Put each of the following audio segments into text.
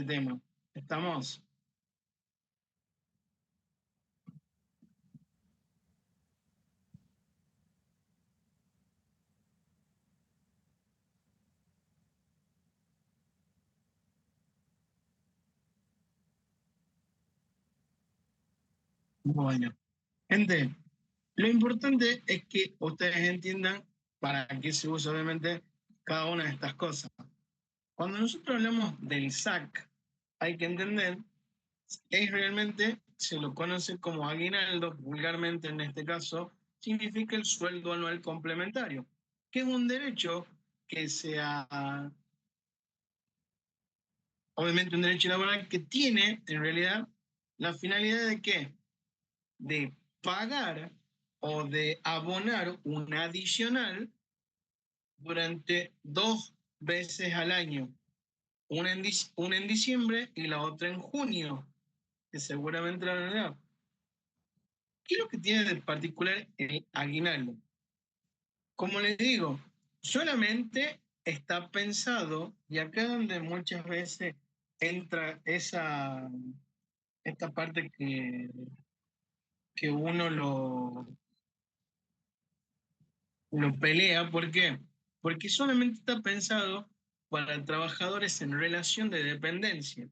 tema. ¿Estamos? Bueno, gente, lo importante es que ustedes entiendan para qué se usa obviamente cada una de estas cosas. Cuando nosotros hablamos del SAC, hay que entender, es realmente, se lo conoce como aguinaldo, vulgarmente en este caso, significa el sueldo anual complementario, que es un derecho que sea, obviamente un derecho laboral que tiene en realidad la finalidad de qué? De pagar o de abonar un adicional durante 2 veces al año, una en diciembre y la otra en junio, que seguramente la verdad. ¿Qué es lo que tiene de particular el aguinaldo? Como les digo, solamente está pensado, y acá donde muchas veces entra esta parte que uno lo pelea. ¿Por qué? Porque solamente está pensado para trabajadores en relación de dependencia.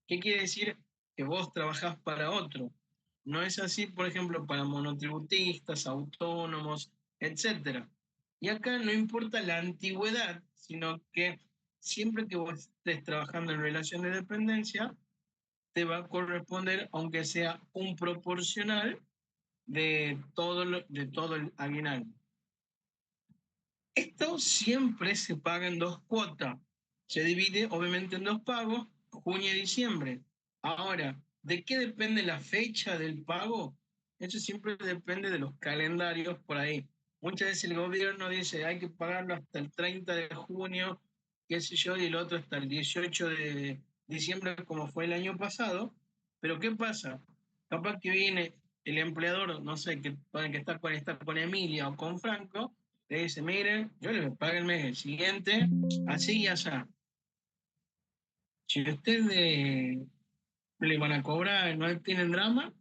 ¿Qué quiere decir? Que vos trabajás para otro. No es así, por ejemplo, para monotributistas, autónomos, etcétera. Y acá no importa la antigüedad, sino que siempre que vos estés trabajando en relación de dependencia, te va a corresponder, aunque sea un proporcional de todo el aguinaldo. Esto siempre se paga en dos cuotas. Se divide obviamente en dos pagos, junio y diciembre. Ahora, ¿de qué depende la fecha del pago? Eso siempre depende de los calendarios por ahí. Muchas veces el gobierno dice hay que pagarlo hasta el 30 de junio, qué sé yo, y el otro hasta el 18 de diciembre, como fue el año pasado. Pero ¿qué pasa? Capaz que viene el empleador, no sé, que está con Emilia o con Franco, le dice, miren, yo le pago el mes siguiente, así y así. Si ustedes le van a cobrar, no tienen drama,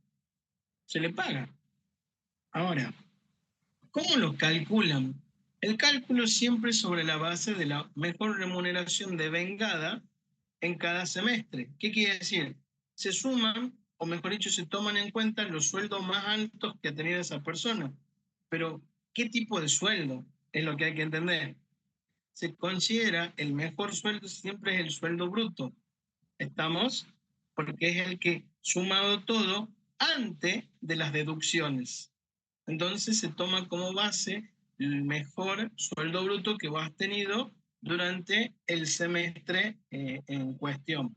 se le paga. Ahora, ¿cómo lo calculan? El cálculo siempre sobre la base de la mejor remuneración devengada en cada semestre. ¿Qué quiere decir? Se suman, o mejor dicho, se toman en cuenta los sueldos más altos que ha tenido esa persona. Pero, ¿qué tipo de sueldo? Es lo que hay que entender. Se considera el mejor sueldo siempre es el sueldo bruto. ¿Estamos? Porque es el que, sumado todo, antes de las deducciones. Entonces se toma como base el mejor sueldo bruto que vos has tenido durante el semestre en cuestión.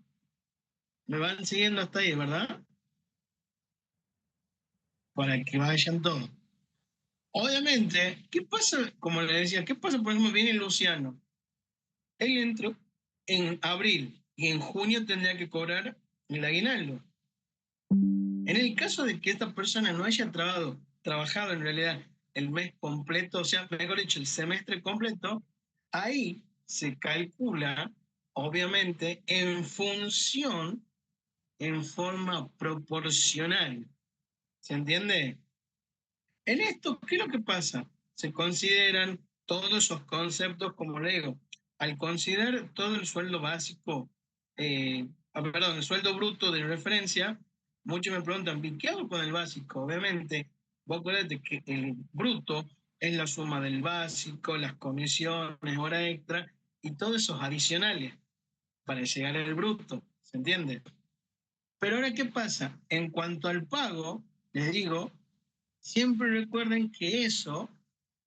¿Me van siguiendo hasta ahí, verdad? Para que vayan todos. Obviamente, ¿qué pasa? Como le decía, ¿qué pasa? Por ejemplo, viene Luciano. Él entró en abril y en junio tendría que cobrar el aguinaldo. En el caso de que esta persona no haya trabajado en realidad el mes completo, o sea, mejor dicho, el semestre completo, ahí se calcula, obviamente, en función, en forma proporcional. ¿Se entiende? En esto, ¿qué es lo que pasa? Se consideran todos esos conceptos, como le digo, al considerar todo el sueldo básico, perdón, el sueldo bruto de referencia, muchos me preguntan, ¿y qué hago con el básico? Obviamente, vos acuérdate que el bruto es la suma del básico, las comisiones, hora extra y todos esos adicionales para llegar al bruto, ¿se entiende? Pero ahora, ¿qué pasa? En cuanto al pago, les digo, siempre recuerden que eso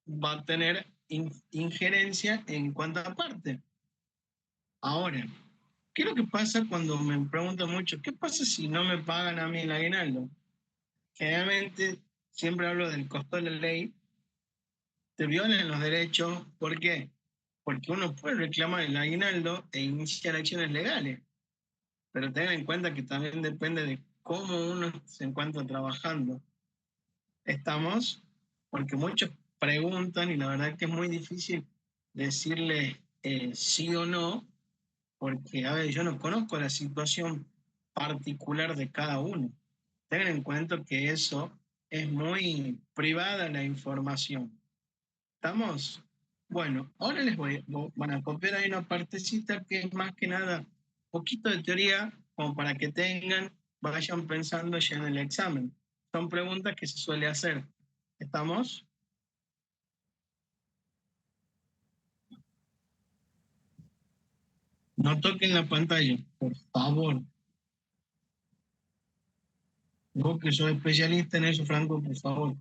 va a tener injerencia en cuanto a parte. Ahora, ¿qué es lo que pasa cuando me preguntan mucho, qué pasa si no me pagan a mí el aguinaldo? Generalmente siempre hablo del costo de la ley, te violan los derechos, ¿por qué? Porque uno puede reclamar el aguinaldo e iniciar acciones legales, pero tengan en cuenta que también depende de cómo uno se encuentra trabajando. ¿Estamos? Porque muchos preguntan y la verdad que es muy difícil decirles sí o no, porque, a ver, yo no conozco la situación particular de cada uno. Tengan en cuenta que eso es muy privada la información. ¿Estamos? Bueno, ahora van a copiar ahí una partecita que es más que nada un poquito de teoría, como para que vayan pensando ya en el examen. Son preguntas que se suele hacer. ¿Estamos? No toquen la pantalla, por favor. Vos que sos especialista en eso, Franco, por favor.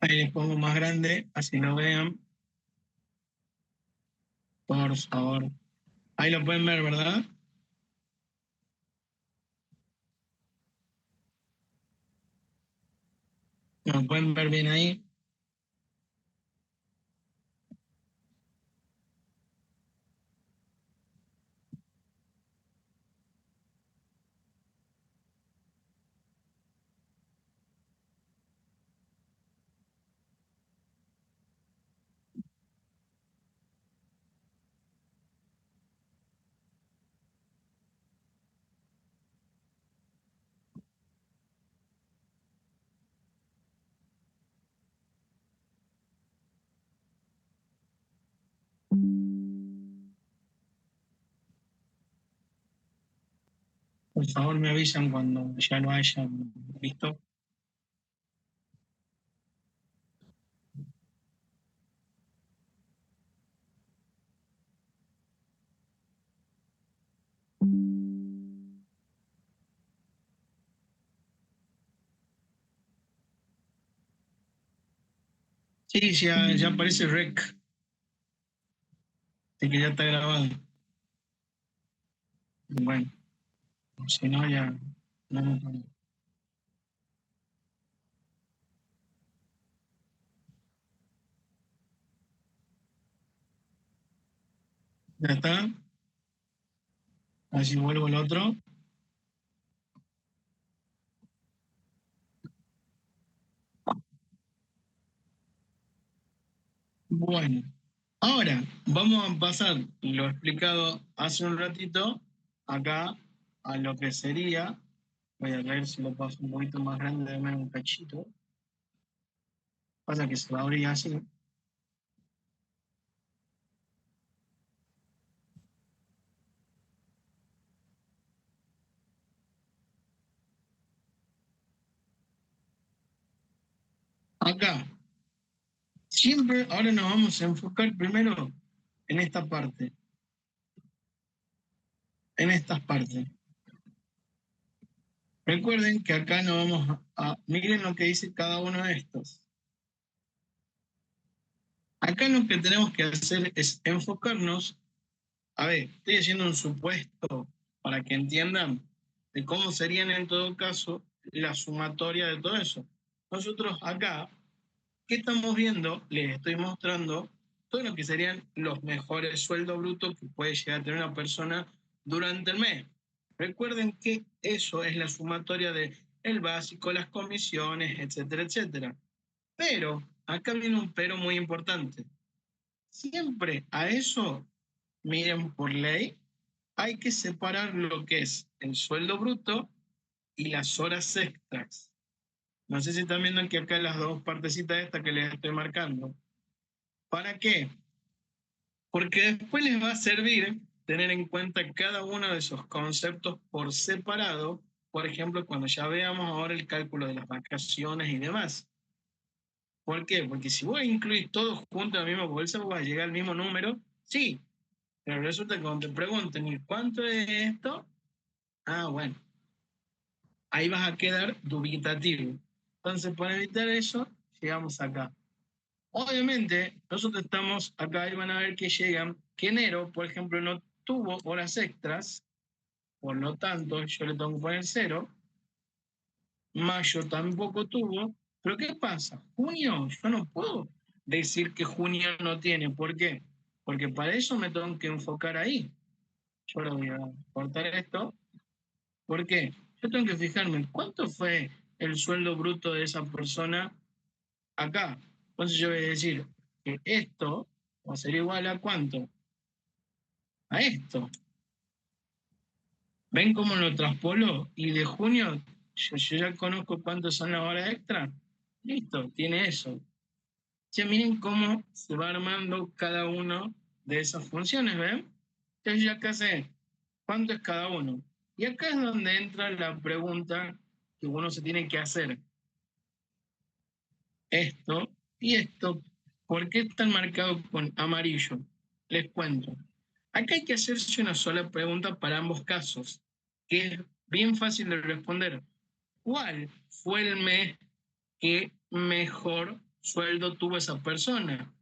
Ahí les pongo más grande, así lo vean, por favor. Ahí lo pueden ver, ¿verdad? ¿Lo pueden ver bien ahí? Por favor, me avisan cuando ya lo hayan visto. Sí, ya aparece rec, así que ya está grabado. Bueno, si no, ya no. Ya está. Así vuelvo el otro. Bueno, ahora vamos a pasar lo explicado hace un ratito acá a lo que sería. Voy a ver si lo paso un poquito más grande, de un cachito. Pasa que se va a abrir así. Acá, siempre, ahora nos vamos a enfocar primero en esta parte, en estas partes. Recuerden que acá no vamos miren lo que dice cada uno de estos. Acá lo que tenemos que hacer es enfocarnos, a ver, estoy haciendo un supuesto para que entiendan de cómo serían en todo caso la sumatoria de todo eso. Nosotros acá, ¿qué estamos viendo? Les estoy mostrando todo lo que serían los mejores sueldos brutos que puede llegar a tener una persona durante el mes. Recuerden que eso es la sumatoria de el básico, las comisiones, etcétera, etcétera. Pero acá viene un pero muy importante. Siempre a eso, miren, por ley, hay que separar lo que es el sueldo bruto y las horas extras. No sé si están viendo que acá las dos partecitas estas que les estoy marcando. ¿Para qué? Porque después les va a servir tener en cuenta cada uno de esos conceptos por separado. Por ejemplo, cuando ya veamos ahora el cálculo de las vacaciones y demás. ¿Por qué? Porque si vos incluís todos juntos en la misma bolsa, vos vas a llegar al mismo número, sí, pero resulta que cuando te pregunten, ¿y cuánto es esto? Ah, bueno, ahí vas a quedar dubitativo. Entonces, para evitar eso, llegamos acá. Obviamente, nosotros estamos acá y van a ver que llegan, que enero, por ejemplo, no tuvo horas extras, por lo tanto, yo le tengo que poner cero, mayo tampoco tuvo, pero ¿qué pasa? Junio, yo no puedo decir que junio no tiene, ¿por qué? Porque para eso me tengo que enfocar ahí. Yo ahora voy a cortar esto, ¿por qué? Yo tengo que fijarme cuánto fue el sueldo bruto de esa persona acá. Entonces yo voy a decir que esto va a ser igual a cuánto, a esto. ¿Ven cómo lo traspolo? Y de junio, yo ya conozco cuántos son las horas extra. Listo, tiene eso. Ya miren cómo se va armando cada uno de esas funciones, ¿ven? Entonces ya acá sé cuánto es cada uno. Y acá es donde entra la pregunta que uno se tiene que hacer. Esto y esto, ¿por qué están marcados con amarillo? Les cuento. Acá hay que hacerse una sola pregunta para ambos casos, que es bien fácil de responder. ¿Cuál fue el mes que mejor sueldo tuvo esa persona?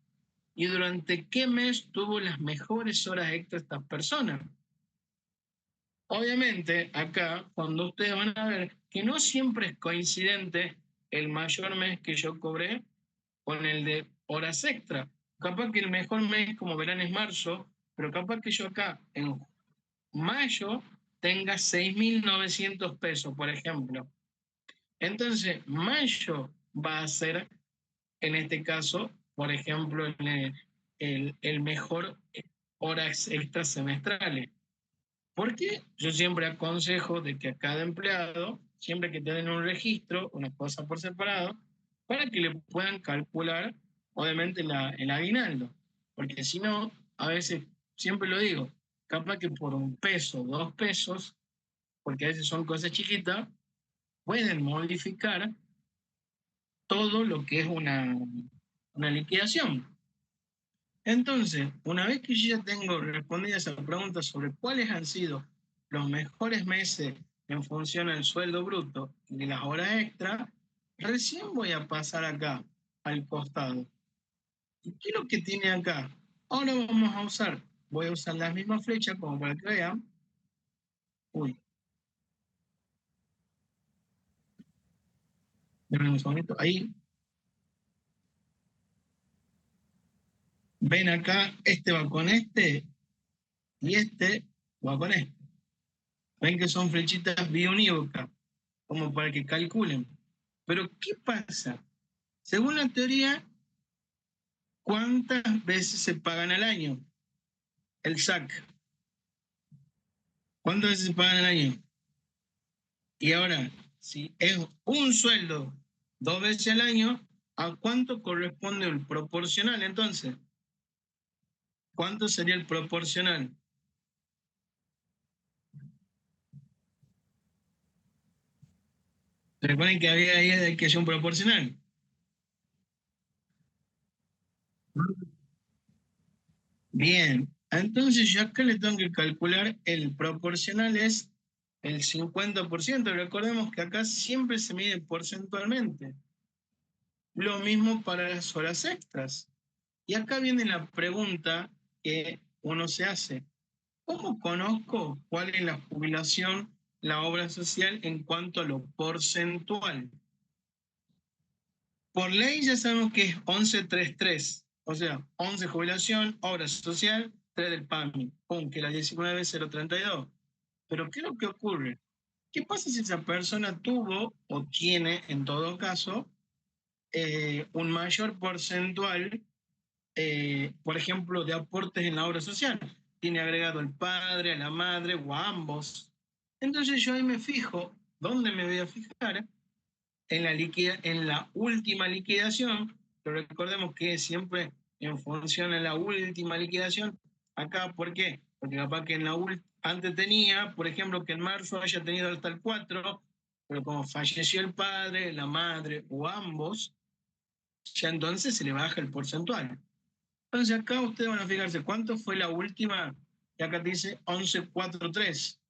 ¿Y durante qué mes tuvo las mejores horas extras esta persona? Obviamente, acá, cuando ustedes van a ver que no siempre es coincidente el mayor mes que yo cobré con el de horas extra. Capaz que el mejor mes, como verán, es marzo, pero capaz que yo acá en mayo tenga 6.900 pesos, por ejemplo. Entonces, mayo va a ser, en este caso, por ejemplo, el mejor horas extras semestrales. Porque yo siempre aconsejo de que a cada empleado, siempre que tengan un registro, una cosa por separado, para que le puedan calcular, obviamente, el aguinaldo. Porque si no, a veces, siempre lo digo, capaz que por 1 peso, 2 pesos, porque a veces son cosas chiquitas, pueden modificar todo lo que es una liquidación. Entonces, una vez que yo ya tengo respondida esa pregunta sobre cuáles han sido los mejores meses en función al sueldo bruto y de las horas extra, recién voy a pasar acá al costado. ¿Y qué es lo que tiene acá? Ahora vamos a usar, voy a usar las mismas flechas como para que vean. Uy, denme un segundito. Ahí, ven acá, este va con este y este va con este. Ven que son flechitas biunívocas, como para que calculen. Pero, ¿qué pasa? Según la teoría, ¿cuántas veces se pagan al año? El SAC. ¿Cuántas veces se pagan al año? Y ahora, si es un sueldo 2 veces al año, ¿a cuánto corresponde el proporcional entonces? ¿Cuánto sería el proporcional? Recuerden que había ahí de que es un proporcional. Bien, entonces yo acá le tengo que calcular el proporcional es el 50%. Recordemos que acá siempre se mide porcentualmente. Lo mismo para las horas extras. Y acá viene la pregunta que uno se hace. ¿Cómo conozco cuál es la jubilación, la obra social en cuanto a lo porcentual? Por ley ya sabemos que es 1133, o sea, 11 jubilación, obra social, 3 del PAMI, pum, que la 19.032. Pero ¿qué es lo que ocurre? ¿Qué pasa si esa persona tuvo o tiene, en todo caso, un mayor porcentual, por ejemplo, de aportes en la obra social? Tiene agregado el padre, a la madre o a ambos. Entonces yo ahí me fijo, ¿dónde me voy a fijar? En la última liquidación, pero recordemos que siempre en función de la última liquidación, acá, ¿por qué? Porque capaz que antes tenía, por ejemplo, que en marzo haya tenido hasta el 4, pero como falleció el padre, la madre o ambos, ya entonces se le baja el porcentual. Entonces acá ustedes van a fijarse cuánto fue la última, y acá te dice 1143.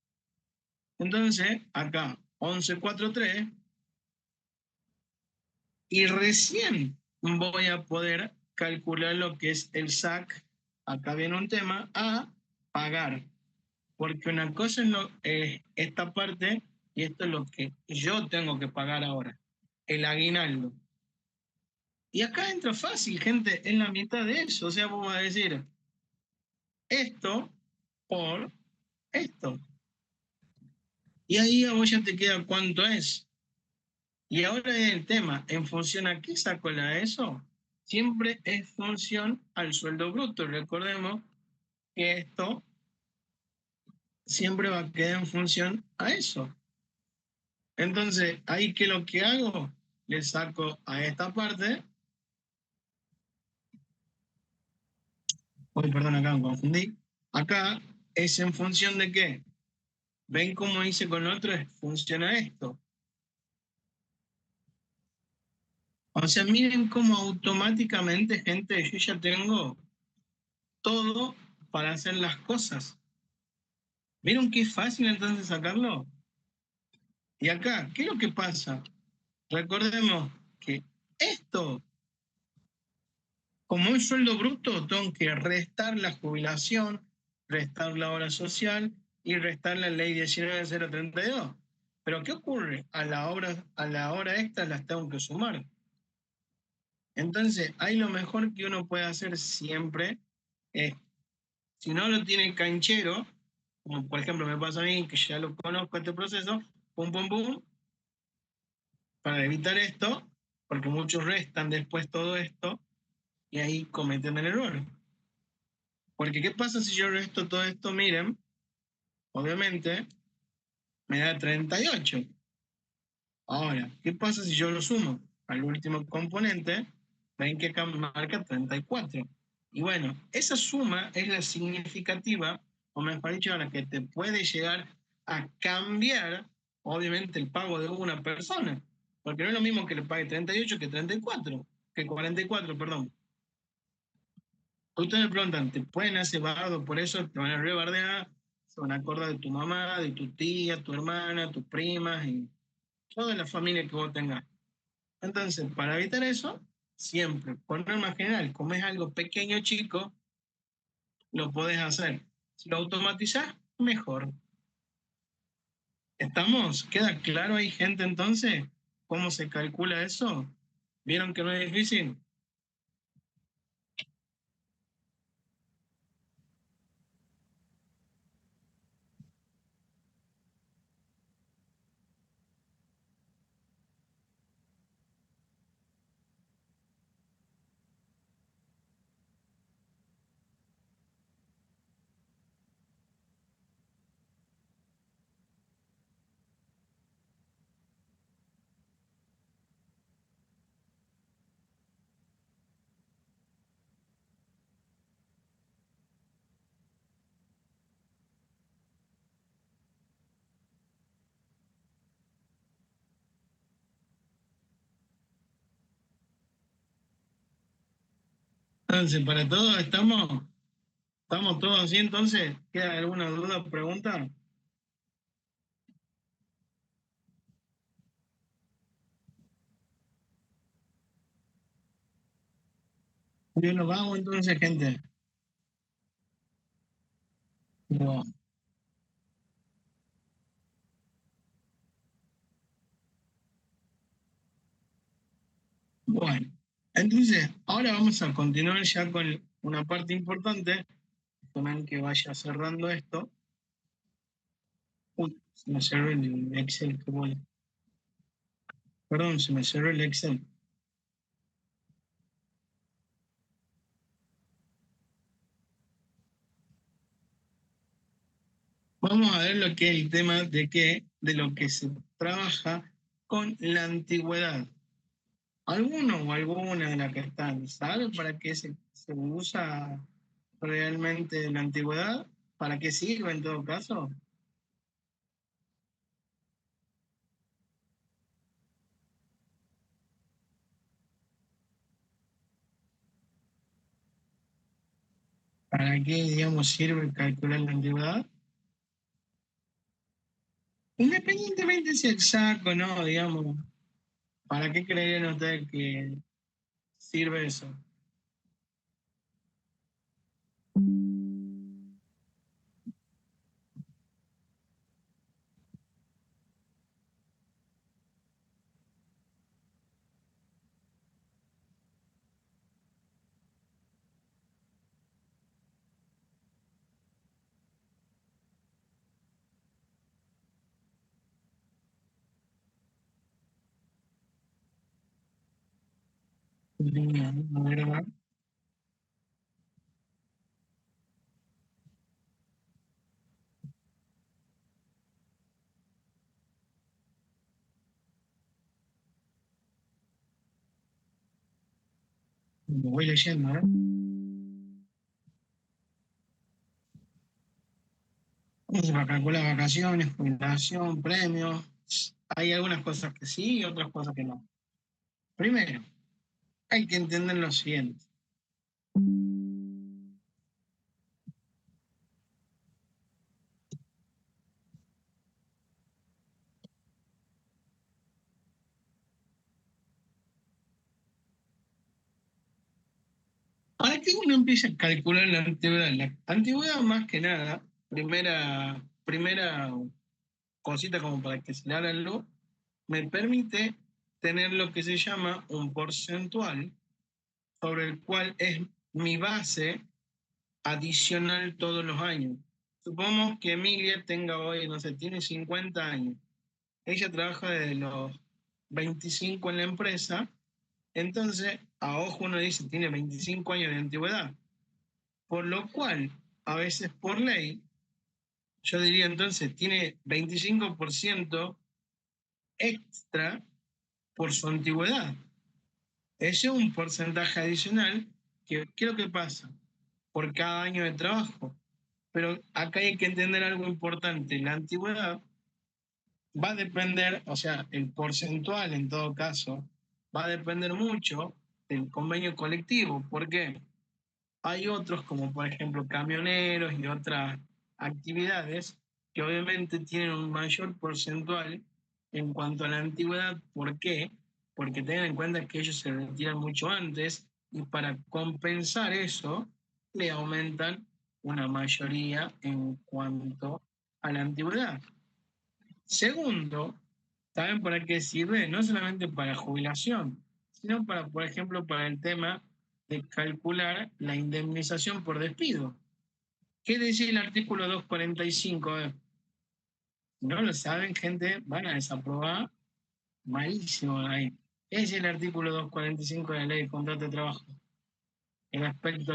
Entonces, acá 1143, y recién voy a poder calcular lo que es el SAC, acá viene un tema, a pagar. Porque una cosa es esta parte y esto es lo que yo tengo que pagar ahora, el aguinaldo. Y acá entra fácil, gente, en la mitad de eso. O sea, vamos a decir esto por esto. Y ahí a vos ya te queda cuánto es. Y ahora es el tema, ¿en función a qué saco la ESO? Siempre es función al sueldo bruto. Recordemos que esto siempre va a quedar en función a eso. Entonces, ahí que lo que hago, le saco a esta parte. Uy, perdón, acá me confundí. Acá es en función de qué. ¿Ven cómo hice con otro? Funciona esto. O sea, miren cómo automáticamente, gente, yo ya tengo todo para hacer las cosas. ¿Vieron qué fácil entonces sacarlo? Y acá, ¿qué es lo que pasa? Recordemos que esto, como es sueldo bruto, tengo que restar la jubilación, restar la hora social y restar la ley 19032. Pero ¿qué ocurre? A la hora extra las tengo que sumar. Entonces, ahí lo mejor que uno puede hacer siempre es, si no lo tiene canchero, como por ejemplo me pasa a mí, que ya lo conozco este proceso, pum, pum, pum, para evitar esto, porque muchos restan después todo esto y ahí cometen el error. Porque ¿qué pasa si yo resto todo esto? Miren, obviamente me da 38. Ahora, ¿qué pasa si yo lo sumo al último componente? Ven que acá marca 34. Y bueno, esa suma es la significativa, o mejor dicho, la que te puede llegar a cambiar, obviamente, el pago de una persona. Porque no es lo mismo que le pague 38 que 34, que 44, perdón. Ustedes me preguntan, ¿te pueden hacer bardo por eso? ¿Te van a rebardear? Se van a acordar de tu mamá, de tu tía, tu hermana, tus primas y toda la familia que vos tengas. Entonces, para evitar eso, siempre, por norma general, como es algo pequeño, chico, lo podés hacer. Si lo automatizás, mejor. ¿Estamos? ¿Queda claro ahí, gente, entonces? ¿Cómo se calcula eso? ¿Vieron que no es difícil? Entonces, para todos estamos todos así, entonces, ¿queda alguna duda o pregunta? Yo lo hago entonces, gente. Bueno, bueno, entonces, ahora vamos a continuar ya con una parte importante. Tomen que vaya cerrando esto. Uy, se me cerró el Excel, qué bueno. Perdón, se me cerró el Excel. Vamos a ver lo que es el tema de lo que se trabaja con la antigüedad. ¿Alguno o alguna de las que están sabe para qué se usa realmente la antigüedad? ¿Para qué sirve en todo caso? ¿Para qué, digamos, sirve calcular la antigüedad? Independientemente si es exacto o no, digamos, ¿para qué creerían ustedes que sirve eso? Bien, la verdad. Lo voy leyendo, ¿eh? Eso para calcular vacaciones, jubilación, premios. Hay algunas cosas que sí y otras cosas que no. Primero, hay que entender lo siguiente. Para que uno empiece a calcular la antigüedad más que nada, primera cosita como para que se le haga luz, me permite tener lo que se llama un porcentual sobre el cual es mi base adicional todos los años. Supongamos que Emilia tenga hoy, no sé, tiene 50 años. Ella trabaja desde los 25 en la empresa, entonces a ojo uno dice tiene 25 años de antigüedad, por lo cual a veces por ley yo diría entonces tiene 25% extra por su antigüedad. Ese es un porcentaje adicional que, ¿qué es lo que pasa? Por cada año de trabajo. Pero acá hay que entender algo importante. La antigüedad va a depender, o sea, el porcentual en todo caso, va a depender mucho del convenio colectivo. ¿Por qué? Hay otros, como por ejemplo camioneros y otras actividades, que obviamente tienen un mayor porcentual en cuanto a la antigüedad. ¿Por qué? Porque tengan en cuenta que ellos se retiran mucho antes y para compensar eso le aumentan una mayoría en cuanto a la antigüedad. Segundo, ¿saben para qué sirve? No solamente para jubilación, sino para, por ejemplo, para el tema de calcular la indemnización por despido. ¿Qué dice el artículo 245? Si no lo saben, gente, van a desaprobar malísimo ahí. ¿Qué dice el artículo 245 de la Ley de Contrato de Trabajo? En aspecto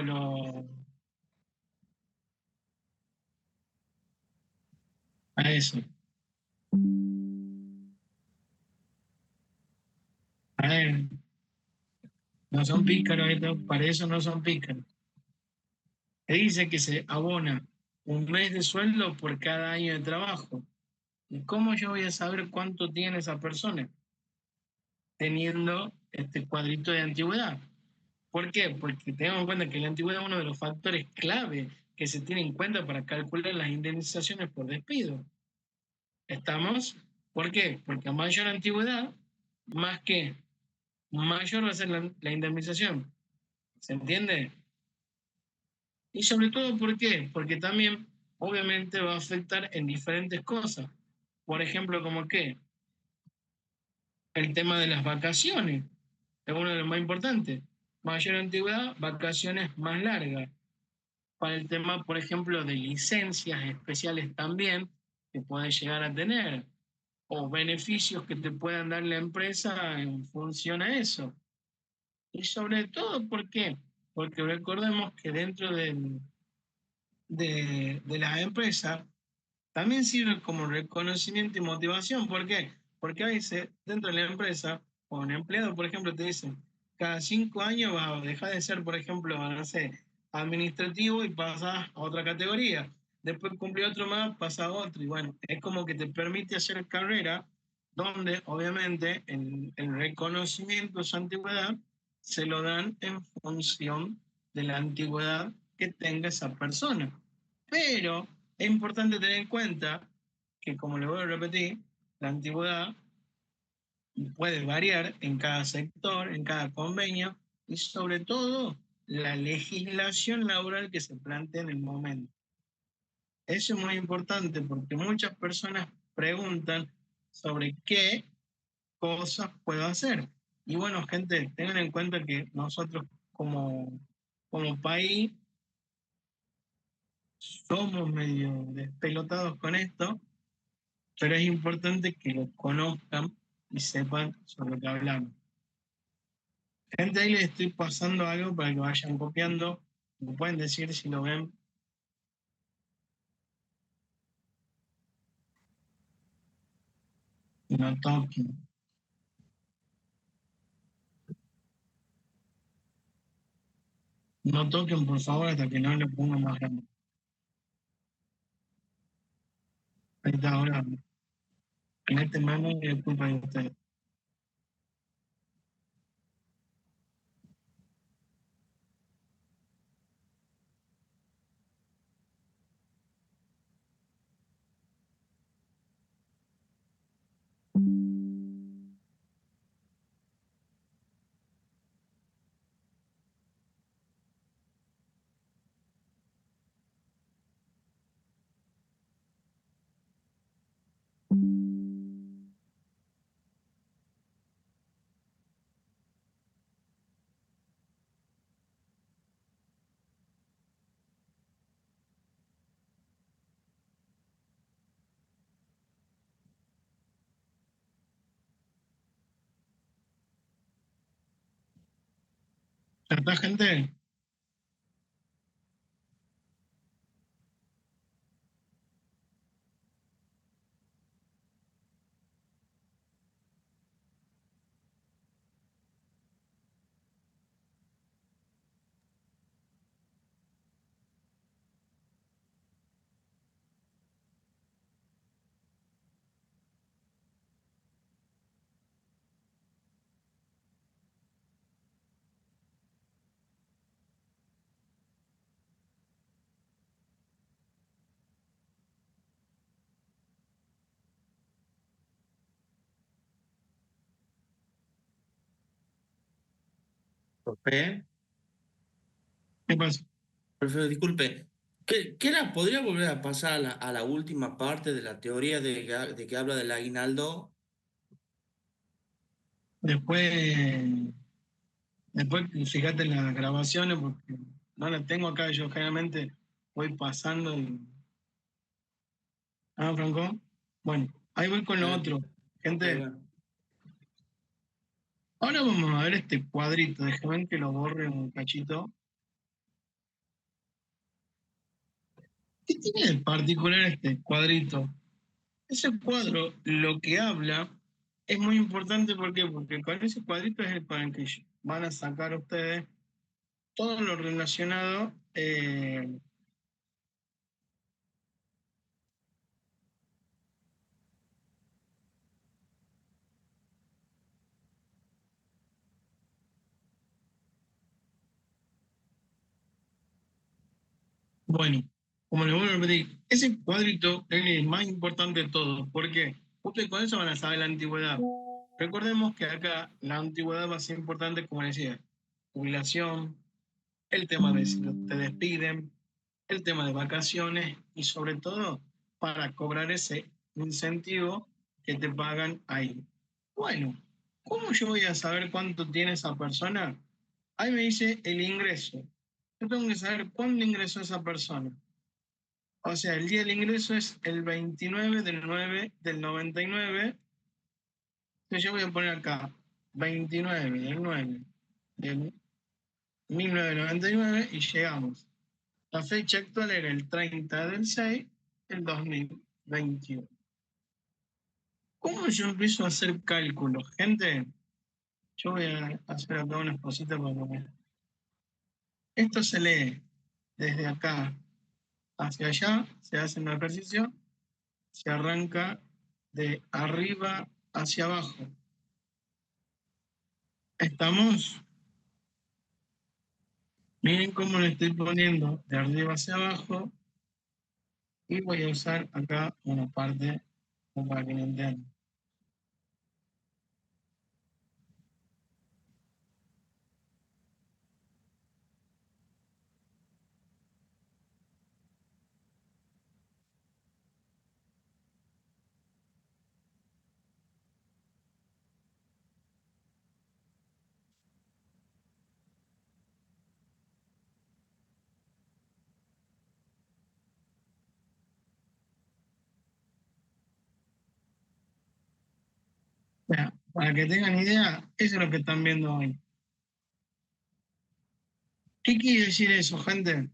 a eso. A ver, no son pícaros, para eso no son pícaros. Te dice que se abona un mes de sueldo por cada año de trabajo. ¿Y cómo yo voy a saber cuánto tiene esa persona teniendo este cuadrito de antigüedad? ¿Por qué? Porque tenemos en cuenta que la antigüedad es uno de los factores clave que se tiene en cuenta para calcular las indemnizaciones por despido. ¿Estamos? ¿Por qué? Porque a mayor antigüedad, más que mayor va a ser la indemnización. ¿Se entiende? Y sobre todo, ¿por qué? Porque también, obviamente, va a afectar en diferentes cosas. Por ejemplo, como que el tema de las vacaciones es uno de los más importantes. Mayor antigüedad, vacaciones más largas. Para el tema, por ejemplo, de licencias especiales también que puedes llegar a tener, o beneficios que te puedan dar la empresa en función a eso. Y sobre todo, ¿por qué? Porque recordemos que dentro de las empresas también sirve como reconocimiento y motivación. ¿Por qué? Porque a veces dentro de la empresa, o un empleado, por ejemplo, te dicen, cada 5 años vas a dejar de ser, por ejemplo, no sé, administrativo y pasas a otra categoría. Después cumplí otro más, pasa a otro. Y bueno, es como que te permite hacer carrera donde obviamente el reconocimiento de su antigüedad se lo dan en función de la antigüedad que tenga esa persona. Pero es importante tener en cuenta que, como le voy a repetir, la antigüedad puede variar en cada sector, en cada convenio y sobre todo la legislación laboral que se plantea en el momento. Eso es muy importante porque muchas personas preguntan sobre qué cosas puedo hacer. Y bueno, gente, tengan en cuenta que nosotros como país somos medio despelotados con esto, pero es importante que lo conozcan y sepan sobre lo que hablamos. Gente, ahí les estoy pasando algo para que vayan copiando. Me pueden decir si lo ven. No toquen. No toquen, por favor, hasta que no le ponga más grande. Ahí está, ahora. En este mano es culpa de ustedes. ¿Ya está, gente? Profe, ¿Qué pasa? profe, disculpe. ¿Qué era? ¿Podría volver a pasar a la última parte de la teoría de que habla del aguinaldo? Después, después fíjate en las grabaciones porque no las tengo acá. Yo generalmente voy pasando y... Ah, Franco. Bueno, ahí voy con lo Eh, otro. ok, Gente, bueno. ahora vamos a ver este cuadrito. Déjenme que lo borre un cachito. ¿Qué tiene de particular este cuadrito? Ese cuadro lo que habla es muy importante. ¿Por qué? Porque con ese cuadrito es el con el que van a sacar ustedes todo lo relacionado. Bueno, como les vuelvo a repetir, ese cuadrito es el más importante de todo. ¿Por qué? Ustedes con eso van a saber la antigüedad. Recordemos que acá la antigüedad va a ser importante, como decía, jubilación, el tema de si te despiden, el tema de vacaciones y sobre todo para cobrar ese incentivo que te pagan ahí. Bueno, ¿cómo yo voy a saber cuánto tiene esa persona? Ahí me dice el ingreso. Yo tengo que saber cuándo ingresó esa persona. O sea, el día del ingreso es el 29 del 9 del 99. Entonces yo voy a poner acá 29 del 9 del 1999 y llegamos. La fecha actual era el 30 del 6 del 2021. ¿Cómo yo empiezo a hacer cálculos? Gente, yo voy a hacer acá unas cositas para que... Esto se lee desde acá hacia allá, se hace un ejercicio, se arranca de arriba hacia abajo. Estamos, miren cómo le estoy poniendo de arriba hacia abajo y voy a usar acá una parte como para que me entiendan. O sea, para que tengan idea, eso es lo que están viendo hoy. ¿Qué quiere decir eso, gente?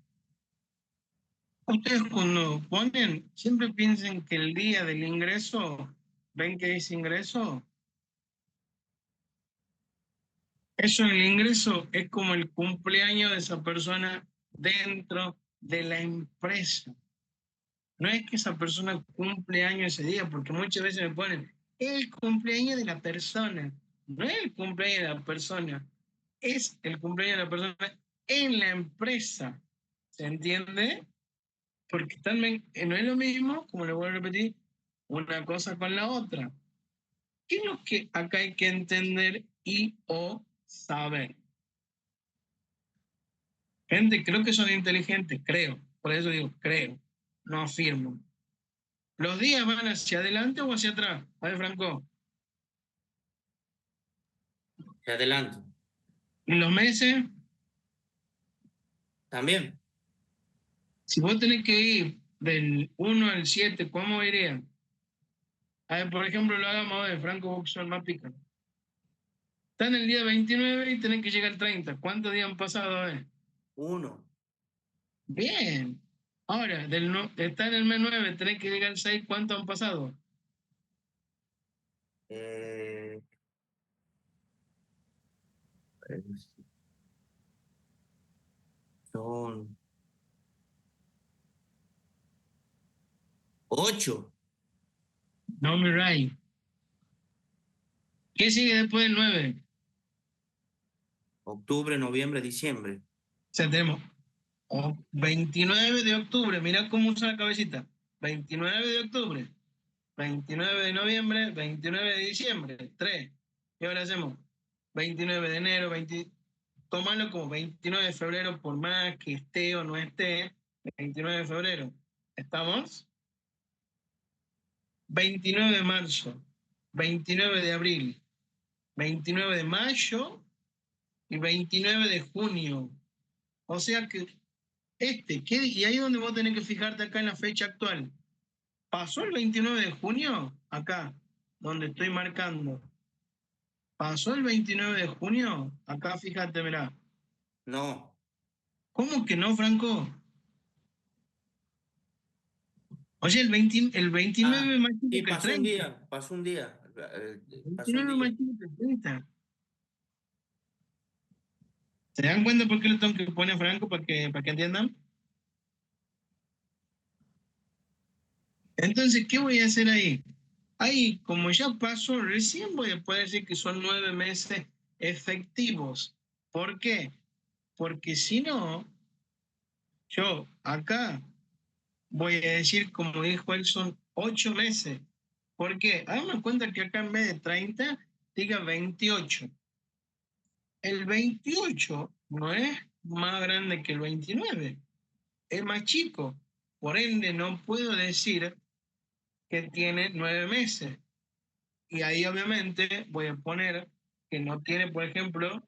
Ustedes cuando ponen, siempre piensen que el día del ingreso, ven que es ingreso, eso el ingreso es como el cumpleaños de esa persona dentro de la empresa. No es que esa persona cumple años ese día, porque muchas veces me ponen el cumpleaños de la persona. No es el cumpleaños de la persona, es el cumpleaños de la persona en la empresa. ¿Se entiende? Porque también no es lo mismo, como le voy a repetir, una cosa con la otra. ¿Qué es lo que acá hay que entender y o saber? Gente, creo que son inteligentes, creo. Por eso digo, creo, no afirmo. ¿Los días van hacia adelante o hacia atrás? A ver, Franco. Te adelanto. ¿Y los meses? También. Si vos tenés que ir del 1 al 7, ¿cómo irían? A ver, por ejemplo, lo hagamos de Franco Boxer Mapica. Está en el día 29 y tienen que llegar al 30. ¿Cuántos días han pasado? A ver. Uno. Bien. Ahora, está en el mes 9, tenés que llegar al 6. ¿Cuántos han pasado? Eh, son 8. No me right. ¿Qué sigue después del 9? Octubre, noviembre, diciembre. O sea, tenemos 29 de octubre. Mirá cómo usa la cabecita. 29 de octubre. 29 de noviembre, 29 de diciembre, 3. ¿Y ahora hacemos? 29 de enero, tómalo como 29 de febrero, por más que esté o no esté, 29 de febrero. ¿Estamos? 29 de marzo, 29 de abril, 29 de mayo y 29 de junio. O sea que y ahí es donde vos tenés que fijarte acá en la fecha actual. ¿Pasó el 29 de junio? Acá, donde estoy marcando. ¿Pasó el 29 de junio? Acá fíjate, mirá. No. ¿Cómo que no, Franco? Oye, el 29 Ah, es más chico sí, que el pasó un 30. día, pasó un día. El Pasó un 29 es más día. chico que el 30. ¿Se dan cuenta por qué le tengo que poner a Franco para que entiendan? Entonces, ¿qué voy a hacer ahí? Ahí, como ya pasó, recién voy a poder decir que son 9 meses efectivos. ¿Por qué? Porque si no, yo acá voy a decir, como dijo él, son 8 meses. ¿Por qué? Háganme cuenta que acá en vez de 30 diga 28. El 28 no es más grande que el 29, es más chico. Por ende, no puedo decir que tiene 9 meses. Y ahí obviamente voy a poner que no tiene, por ejemplo,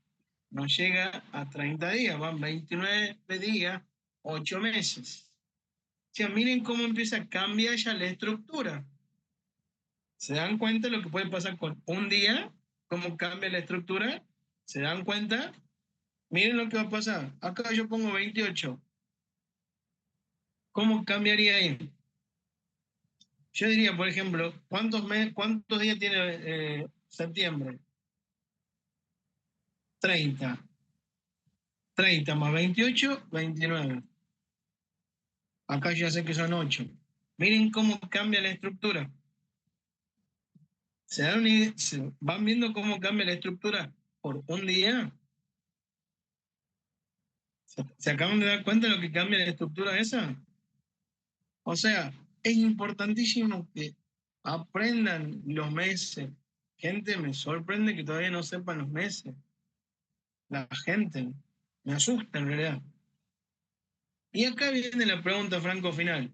no llega a 30 días, van 29 días, 8 meses. O sea, miren cómo empieza a cambiar ya la estructura. ¿Se dan cuenta de lo que puede pasar con un día? ¿Cómo cambia la estructura? ¿Se dan cuenta? Miren lo que va a pasar. Acá yo pongo 28. ¿Cómo cambiaría ahí? Yo diría, por ejemplo, ¿cuántos días tiene septiembre? 30. 30 más 28, 29. Acá ya sé que son 8. Miren cómo cambia la estructura. ¿Van viendo cómo cambia la estructura por un día? ¿Se acaban de dar cuenta de lo que cambia la estructura esa? O sea, es importantísimo que aprendan los meses. Gente, me sorprende que todavía no sepan los meses. La gente me asusta en realidad. Y acá viene la pregunta franco final.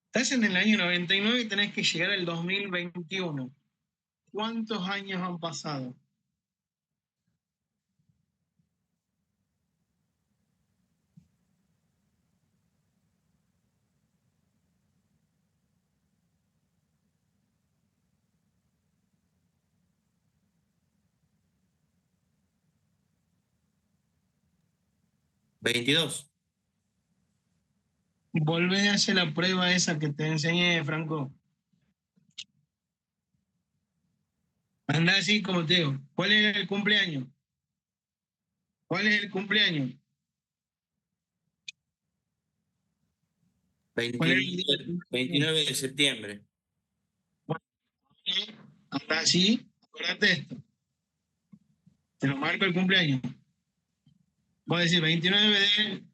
Estás en el año 99 y tenés que llegar al 2021. ¿Cuántos años han pasado? 22. Volvé a hacer la prueba esa que te enseñé, Franco. Anda así como te digo. ¿Cuál es el cumpleaños? ¿Cuál es el cumpleaños? ¿Cuál es el día del 29, cumpleaños? 29 de septiembre. Bueno, anda así, acuérdate esto. Te lo marco el cumpleaños. Voy a decir 29 de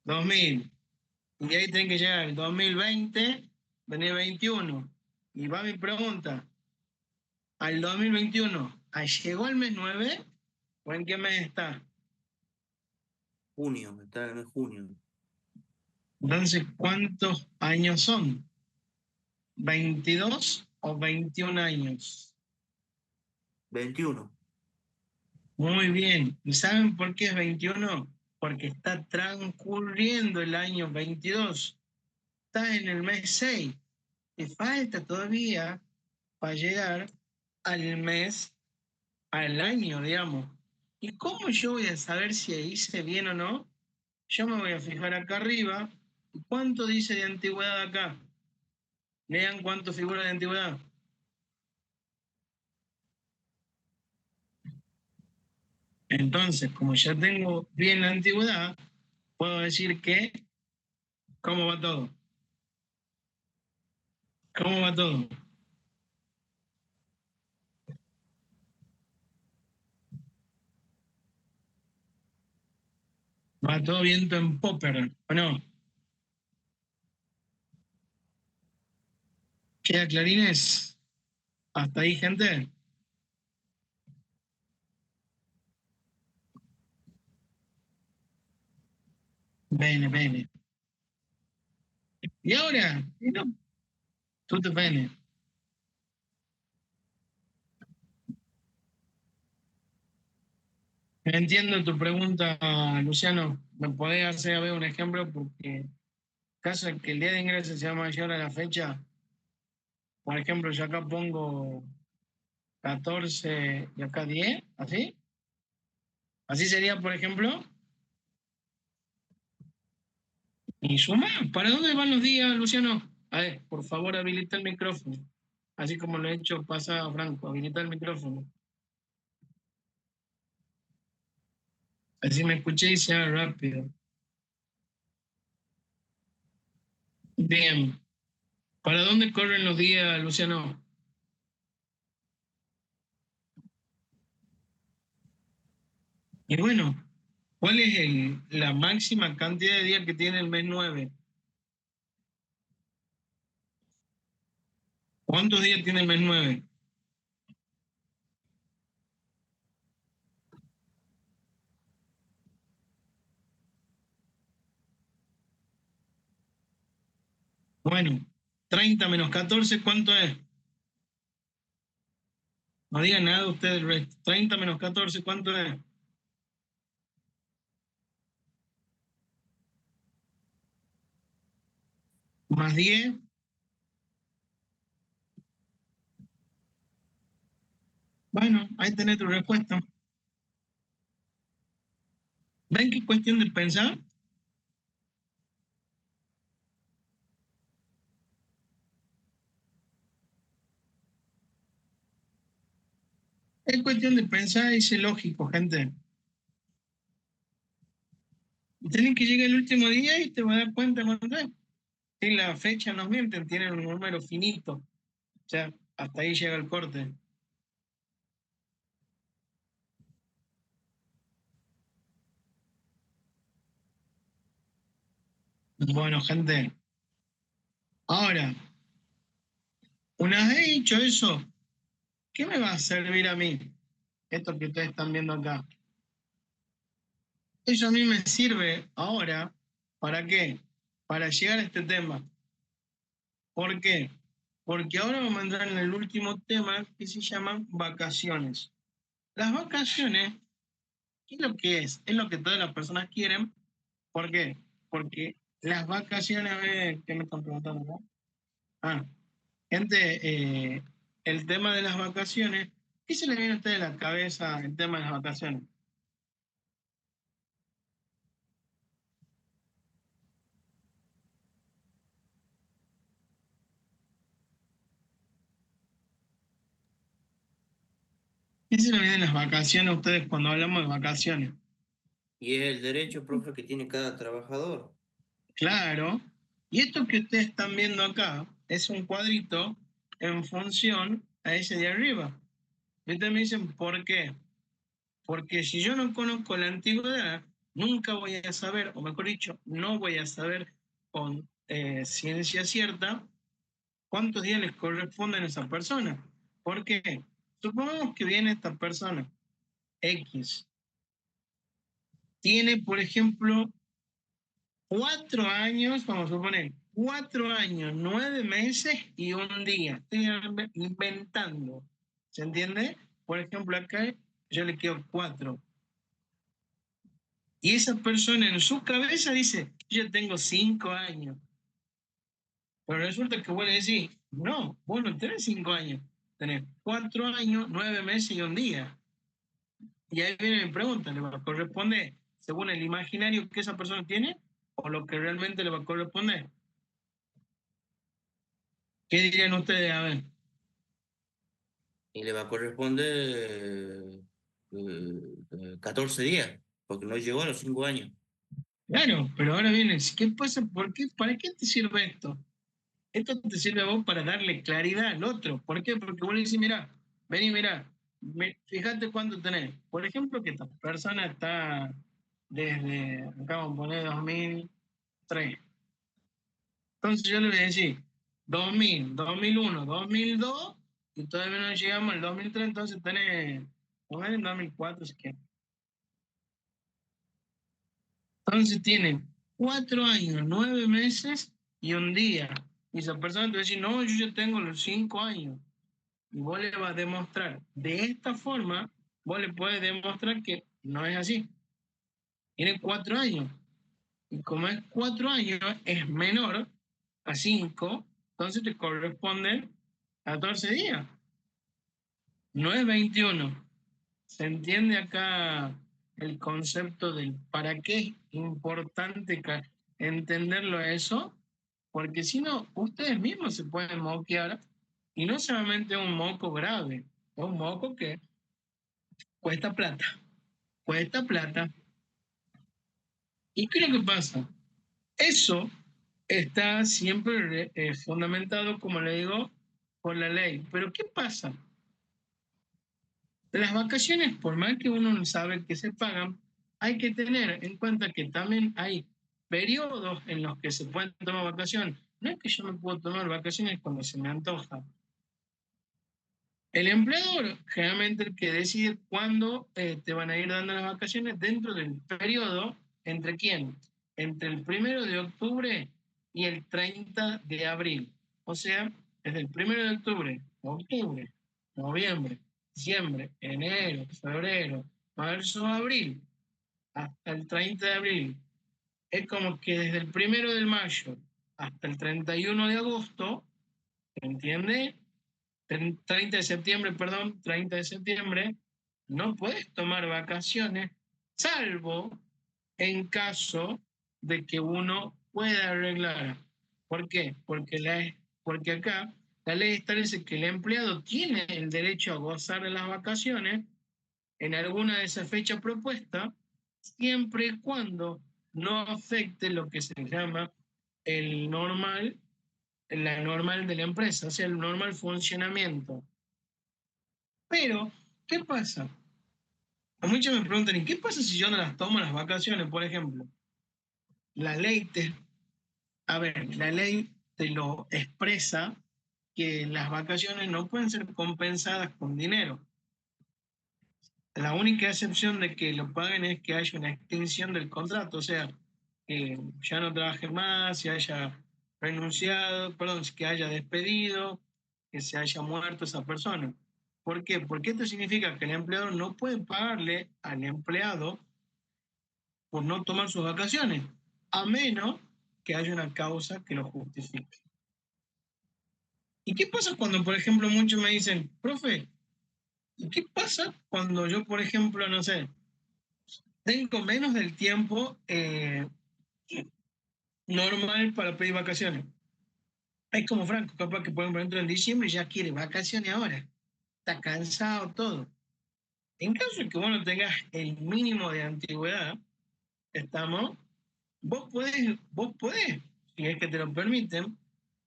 2000. Y ahí tienen que llegar el 2020, venir 21. Y va mi pregunta. Al 2021, ¿llegó el mes 9 o en qué mes está? Junio, está en el mes de junio. Entonces, ¿cuántos años son? ¿22 o 21 años? 21. Muy bien. ¿Y saben por qué es 21? Porque está transcurriendo el año 22. Está en el mes 6. Te falta todavía para llegar al mes, al año, digamos. ¿Y cómo yo voy a saber si hice bien o no? Yo me voy a fijar acá arriba. ¿Y cuánto dice de antigüedad acá? Vean cuánto figura de antigüedad. Entonces, como ya tengo bien la antigüedad, puedo decir que, ¿cómo va todo? ¿Cómo va todo? Va todo viento en popper, ¿o no? ¿Queda clarines? ¿Hasta ahí, gente? Bene, bene. ¿Y ahora? ¿Y no? Tutto bene. Entiendo tu pregunta, Luciano. ¿Me podés hacer a ver un ejemplo? Porque caso de que el día de ingreso sea mayor a la fecha, por ejemplo, yo acá pongo 14 y acá 10, ¿así? ¿Así sería, por ejemplo? ¿Y suma? ¿Para dónde van los días, Luciano? A ver, por favor, habilita el micrófono. Así como lo he hecho pasado, Franco, habilita el micrófono. Así me escuché y sea rápido. Bien. ¿Para dónde corren los días, Luciano? Y bueno, ¿cuál es la máxima cantidad de días que tiene el mes 9? ¿Cuántos días tiene el mes 9? Bueno, 30 menos 14, ¿cuánto es? No digan nada ustedes el resto. 30 menos 14, ¿cuánto es? Más 10. Bueno, ahí tenés tu respuesta. ¿Ven qué cuestión de pensar? Es cuestión de pensar y ser lógico, gente. Tienen que llegar el último día y te vas a dar cuenta cuándo es. Si la fecha nos mienten, tienen un número finito. O sea, hasta ahí llega el corte. Bueno, gente, ahora, una vez dicho eso, ¿qué me va a servir a mí? Esto que ustedes están viendo acá. Eso a mí me sirve ahora, ¿para qué? Para llegar a este tema. ¿Por qué? Porque ahora vamos a entrar en el último tema que se llama vacaciones. Las vacaciones, ¿qué es lo que es? Es lo que todas las personas quieren. ¿Por qué? Porque las vacaciones, ¿qué me están preguntando acá? Ah, gente, el tema de las vacaciones, ¿qué se le viene a usted a la cabeza el tema de las vacaciones? ¿Qué se nos vienen las vacaciones a ustedes cuando hablamos de vacaciones? Y es el derecho, profe, que tiene cada trabajador. Claro. Y esto que ustedes están viendo acá es un cuadrito en función a ese de arriba. Y ustedes me dicen, ¿por qué? Porque si yo no conozco la antigüedad, nunca voy a saber, o mejor dicho, no voy a saber con ciencia cierta cuántos días les corresponden a esa persona. ¿Por qué? Supongamos que viene esta persona, X, tiene, por ejemplo, 4 años, vamos a suponer, 4 años, 9 meses y un día. Estoy inventando. ¿Se entiende? Por ejemplo, acá yo le quedo 4. Y esa persona en su cabeza dice, yo tengo 5 años. Pero resulta que vos le decís, no, vos no tenés 5 años. Tenés 4 años, 9 meses y un día. Y ahí viene mi pregunta, ¿le va a corresponder según el imaginario que esa persona tiene o lo que realmente le va a corresponder? ¿Qué dirían ustedes? A ver. Y le va a corresponder 14 días, porque no llegó a los 5 años. Claro, pero ahora viene, ¿qué pasa? ¿Por qué? ¿Para qué te sirve esto? Esto te sirve a vos para darle claridad al otro. ¿Por qué? Porque vos le decís, mirá, vení, mirá, fíjate cuánto tenés. Por ejemplo, que esta persona está desde, acá vamos a poner 2003. Entonces yo le voy a decir 2000, 2001, 2002, y todavía no llegamos al 2003, entonces tenés, poner en 2004 si quieres. Entonces tiene 4 años, 9 meses y un día. Y esa persona te va a decir, no, yo ya tengo los 5 años. Y vos le vas a demostrar de esta forma, vos le puedes demostrar que no es así. Tiene 4 años. Y como es 4 años, es menor a 5, entonces te corresponde 14 días. No es 21. ¿Se entiende acá el concepto del para qué es importante entenderlo eso? Porque si no, ustedes mismos se pueden moquear y no solamente un moco grave, es un moco que cuesta plata, cuesta plata. ¿Y qué es lo que pasa? Eso está siempre fundamentado, como le digo, por la ley. Pero ¿qué pasa? Las vacaciones, por más que uno no sabe que se pagan, hay que tener en cuenta que también hay periodos en los que se pueden tomar vacaciones. No es que yo me puedo tomar vacaciones cuando se me antoja. El empleador, generalmente el que decide cuándo te van a ir dando las vacaciones dentro del periodo, ¿entre quién? Entre el 1 de octubre y el 30 de abril. O sea, desde el 1 de octubre, noviembre, diciembre, enero, febrero, marzo, abril, hasta el 30 de abril. Es como que desde el 1 de mayo hasta el 31 de agosto, ¿entiendes? 30 de septiembre, perdón, 30 de septiembre, no puedes tomar vacaciones, salvo en caso de que uno pueda arreglar. ¿Por qué? Porque acá la ley establece que el empleado tiene el derecho a gozar de las vacaciones en alguna de esas fechas propuestas, siempre y cuando no afecte lo que se llama el normal, la normal de la empresa, o sea, el normal funcionamiento. Pero, ¿qué pasa? A muchos me preguntan, ¿y qué pasa si yo no las tomo las vacaciones, por ejemplo? La ley te, a ver, la ley te lo expresa que las vacaciones no pueden ser compensadas con dinero. La única excepción de que lo paguen es que haya una extinción del contrato, o sea, que ya no trabaje más, se haya renunciado, perdón, que haya despedido, que se haya muerto esa persona. ¿Por qué? Porque esto significa que el empleador no puede pagarle al empleado por no tomar sus vacaciones, a menos que haya una causa que lo justifique. ¿Y qué pasa cuando, por ejemplo, muchos me dicen, profe, ¿y qué pasa cuando yo, por ejemplo, no sé, tengo menos del tiempo normal para pedir vacaciones? Es como Franco, capaz que por ejemplo entra en diciembre y ya quiere vacaciones ahora. Está cansado todo. En caso de que vos no tengas el mínimo de antigüedad, estamos, vos podés, si es que te lo permiten,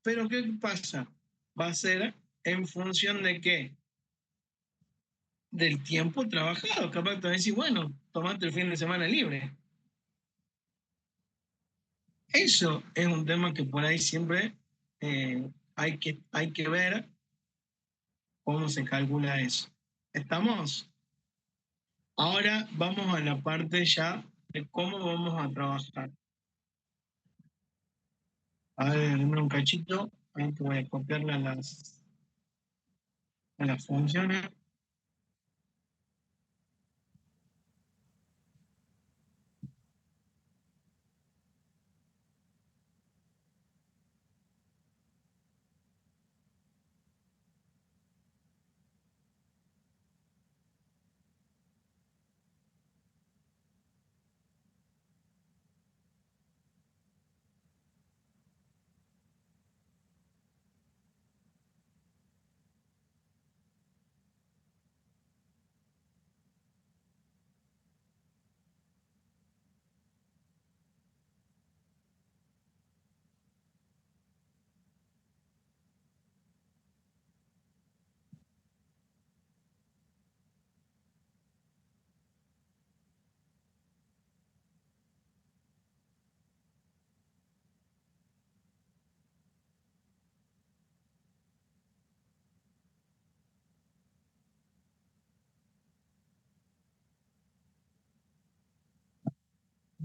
pero ¿qué pasa? Va a ser en función de qué? Del tiempo trabajado. Capaz te decís, bueno, tomate el fin de semana libre. Eso es un tema que por ahí siempre hay que ver cómo se calcula eso. ¿Estamos? Ahora vamos a la parte ya de cómo vamos a trabajar. A ver, dame un cachito. Ahí te voy a copiarle a las funciones.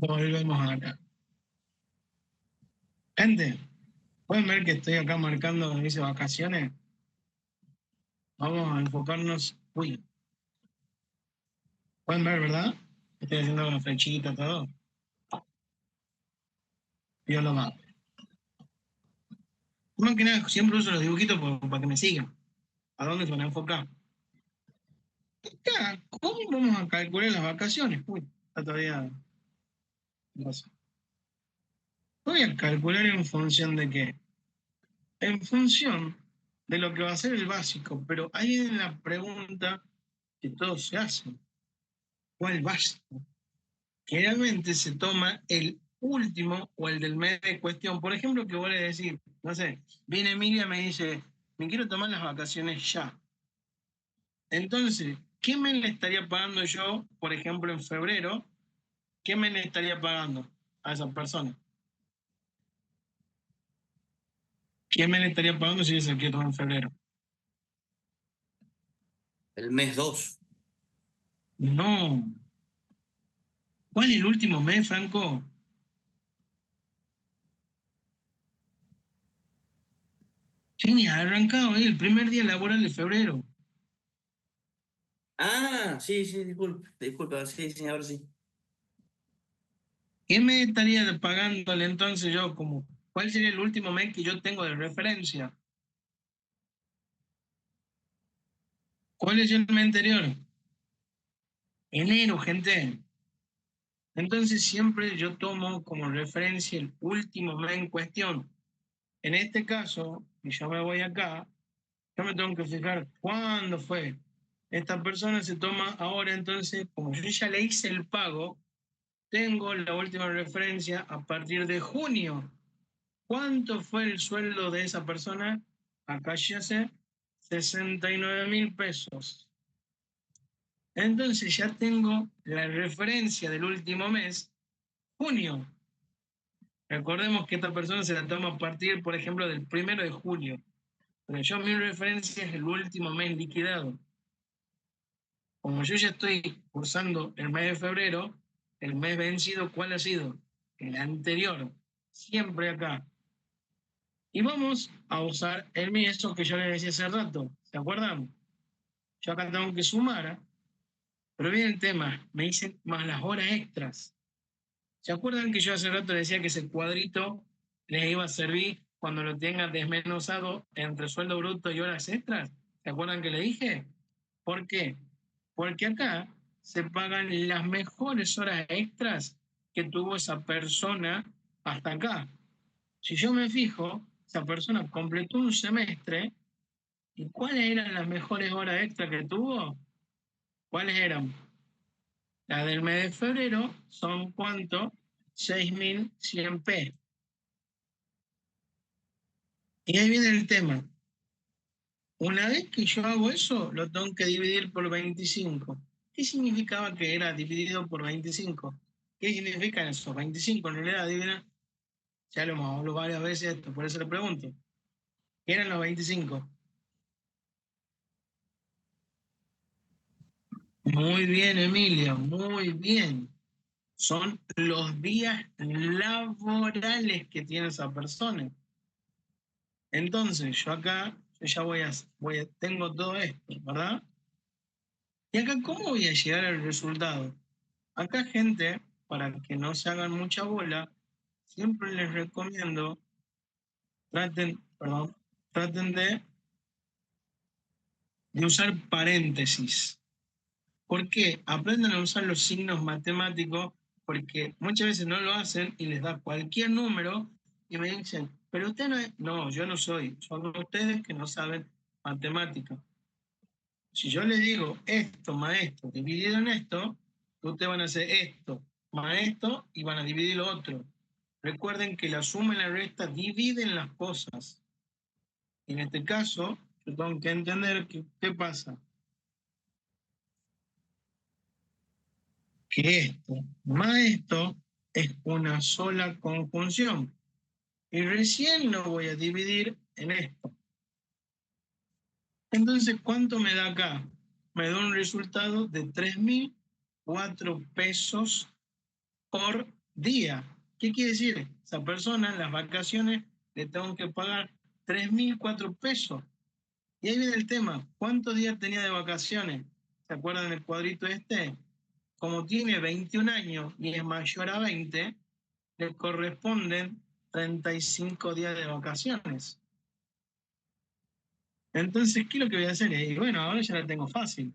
Volvemos acá. Gente, pueden ver que estoy acá marcando donde dice vacaciones. Vamos a enfocarnos. Uy, pueden ver, ¿verdad? Estoy haciendo una flechita, todo. Yo lo más. Más que nada, siempre uso los dibujitos para que me sigan. ¿A dónde se van a enfocar? Acá, ¿cómo vamos a calcular las vacaciones? Uy, está todavía. No pasa. Voy a calcular en función de qué. En función de lo que va a ser el básico, pero ahí en la pregunta que todos se hacen. ¿Cuál básico? Generalmente se toma el último o el del mes de cuestión. Por ejemplo, que voy a decir, no sé, viene Emilia y me dice, me quiero tomar las vacaciones ya. Entonces, ¿qué me le estaría pagando yo, por ejemplo, en febrero? ¿Qué me le estaría pagando a esa persona? ¿Qué me le estaría pagando si yo se quiere tomar en febrero? El mes 2. No. ¿Cuál es el último mes, Franco? Sí, ni ha arrancado el primer día laboral de febrero. Ah, sí, sí, disculpa, sí, sí, ahora sí. ¿Qué me estaría pagándole entonces yo como, cuál sería el último mes que yo tengo de referencia? ¿Cuál es el mes anterior? Enero, gente. Entonces siempre yo tomo como referencia el último mes en cuestión. En este caso, y yo me voy acá, yo me tengo que fijar cuándo fue. Esta persona se toma ahora, entonces, como yo ya le hice el pago, tengo la última referencia a partir de junio. ¿Cuánto fue el sueldo de esa persona? Acá ya sé, 69.000 pesos. Entonces ya tengo la referencia del último mes, junio. Recordemos que esta persona se la toma a partir, por ejemplo, del 1 de julio. Pero yo mi referencia es el último mes liquidado. Como yo ya estoy cursando el mes de febrero, el mes vencido, ¿cuál ha sido? El anterior. Siempre acá. Y vamos a usar el eso que yo les decía hace rato. ¿Se acuerdan? Yo acá tengo que sumar, ¿eh? Pero viene el tema, me dicen más las horas extras. ¿Se acuerdan que yo hace rato les decía que ese cuadrito les iba a servir cuando lo tengan desmenuzado entre sueldo bruto y horas extras? ¿Se acuerdan que le dije? ¿Por qué? Porque acá se pagan las mejores horas extras que tuvo esa persona hasta acá. Si yo me fijo, esa persona completó un semestre. ¿Y cuáles eran las mejores horas extra que tuvo? ¿Cuáles eran? La del mes de febrero son ¿cuánto? 6.100 P. Y ahí viene el tema. Una vez que yo hago eso, lo tengo que dividir por 25. ¿Qué significaba que era dividido por 25? ¿Qué significan esos 25? En realidad, adivina, ya lo hemos hablado varias veces esto, por eso le pregunto. ¿Qué eran los 25? Muy bien, Emilia, muy bien. Son los días laborales que tiene esa persona. Entonces, yo acá, yo ya tengo todo esto, ¿verdad? Y acá, ¿cómo voy a llegar al resultado? Acá, gente, para que no se hagan mucha bola, siempre les recomiendo, traten de usar paréntesis. ¿Por qué? Aprendan a usar los signos matemáticos, porque muchas veces no lo hacen y les da cualquier número y me dicen, pero usted no es. No, yo no soy, son ustedes que no saben matemática. Si yo les digo esto más esto dividido en esto, ustedes van a hacer esto más esto y van a dividir lo otro. Recuerden que la suma y la resta dividen las cosas. Y en este caso, yo tengo que entender qué pasa. Que esto más esto es una sola conjunción. Y recién lo voy a dividir en esto. Entonces, ¿cuánto me da acá? Me da un resultado de 3.004 pesos por día. ¿Qué quiere decir? Esa persona en las vacaciones le tengo que pagar 3.004 pesos. Y ahí viene el tema. ¿Cuántos días tenía de vacaciones? ¿Se acuerdan del cuadrito este? Como tiene 21 años y es mayor a 20, le corresponden 35 días de vacaciones. Entonces, ¿qué es lo que voy a hacer? Y bueno, ahora ya la tengo fácil.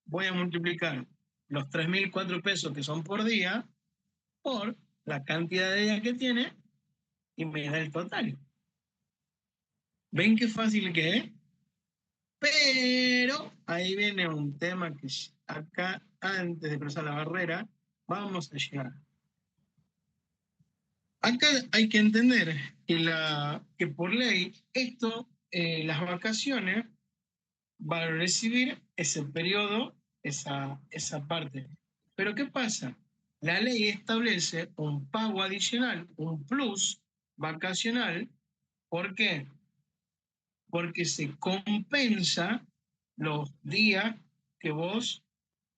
Voy a multiplicar los 3.004 pesos que son por día por la cantidad de días que tiene y me da el total. ¿Ven qué fácil que es? Pero ahí viene un tema que acá, antes de cruzar la barrera, vamos a llegar. Acá hay que entender que por ley, las vacaciones, van a recibir ese periodo, esa parte. Pero ¿qué pasa? La ley establece un pago adicional, un plus vacacional. ¿Por qué? Porque se compensa los días que vos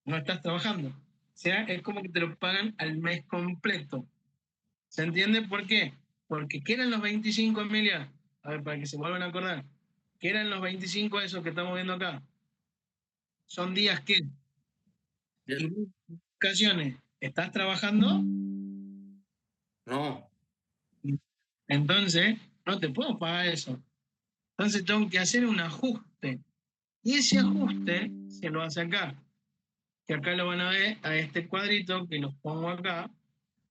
no estás trabajando. O sea, es como que te lo pagan al mes completo. ¿Se entiende por qué? Porque ¿qué eran los 25, Emilia? A ver, para que se vuelvan a acordar. ¿Qué eran los 25 esos que estamos viendo acá? Son días que, y vacaciones, ¿estás trabajando? No, Entonces, no te puedo pagar eso. Entonces tengo que hacer un ajuste. Y ese ajuste se lo hace acá. Que acá lo van a ver a este cuadrito que los pongo acá,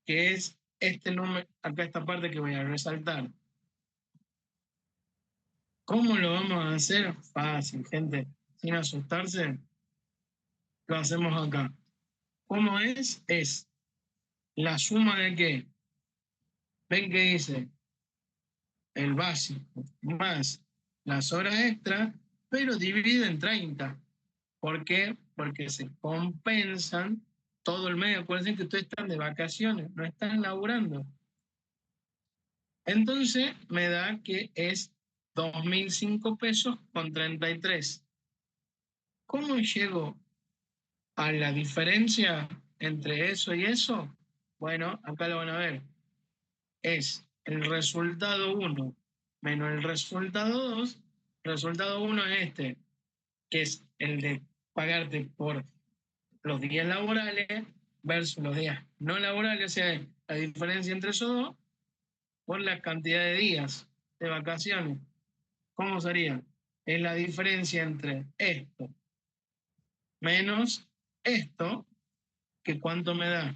que es este número, acá esta parte que voy a resaltar. ¿Cómo lo vamos a hacer? Fácil, gente. Sin asustarse, lo hacemos acá. ¿Cómo es? Es la suma de qué. ¿Ven que dice? El básico más las horas extras, pero dividido en 30. ¿Por qué? Porque se compensan todo el mes. Acuérdense que ustedes están de vacaciones, no están laburando. Entonces me da que es 2.005 pesos con 33. ¿Cómo llego a la diferencia entre eso y eso? Bueno, acá lo van a ver. Es el resultado 1 menos el resultado 2. Resultado 1 es este, que es el de pagarte por los días laborales versus los días no laborales, o sea, la diferencia entre esos dos por la cantidad de días de vacaciones. ¿Cómo sería? Es la diferencia entre esto menos esto, que ¿cuánto me da?